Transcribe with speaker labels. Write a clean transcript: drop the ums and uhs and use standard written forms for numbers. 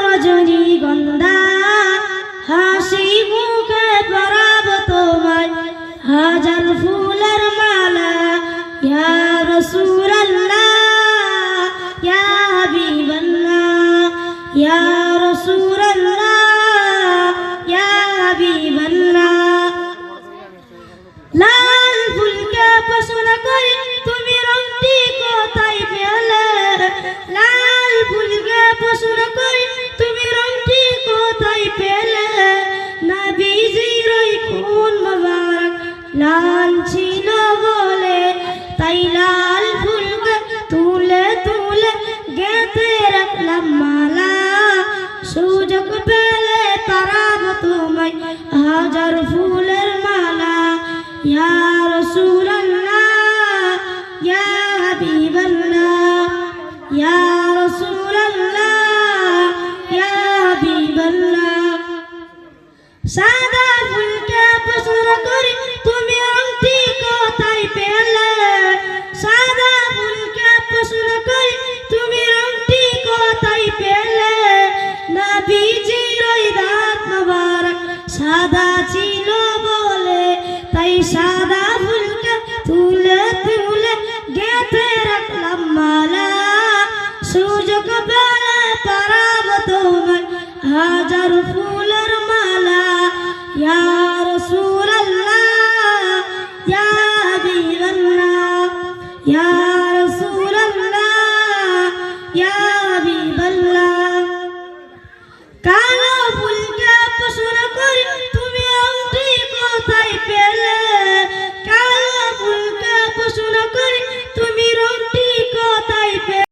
Speaker 1: রজনীগন্ধা হাসি মুখে পরাব তোমায় হাজার ফুলের মালা ইয়া রাসূলুল্লাহ ইয়া হাবিবাল্লাহ ইয়া রাসূলুল্লাহ ইয়া হাবিবাল্লাহ। লাল ফুলকে পছন্দ করি তুমি রংটি কোথায় পেলে, লাল ফুলকে পছন্দ করি তুমি রংটি কোথায় পেলে, নবীজির ওই খুন মোবারক লাল ছিল বলে তাই লাল ফুলকে তুলে তুলে গেঁথে রাখলাম মালা, সুযোগ পেলে পরাব তোমায় হাজার ফুলের মালা ইয়া রাসূলুল্লাহ ইয়া হাবিবাল্লাহ ইয়া রাসূলুল্লাহ ইয়া হাবিবাল্লাহ। সাদা ফুলকে পছন্দ করি তুমি রংটি কোথায় পেলে, সাদা ফুলকে পছন্দ করি তুমি রংটি কোথায় পেলে, নবীজির ওই দাঁত মোবারক সাদা ছিল বলে তাই সাদা ফুলকে তুলে তুলে গেঁথে রাখলাম মালা, সুযোগ পেলে পরাব তোমায় হাজার ফুলের মালা ইয়া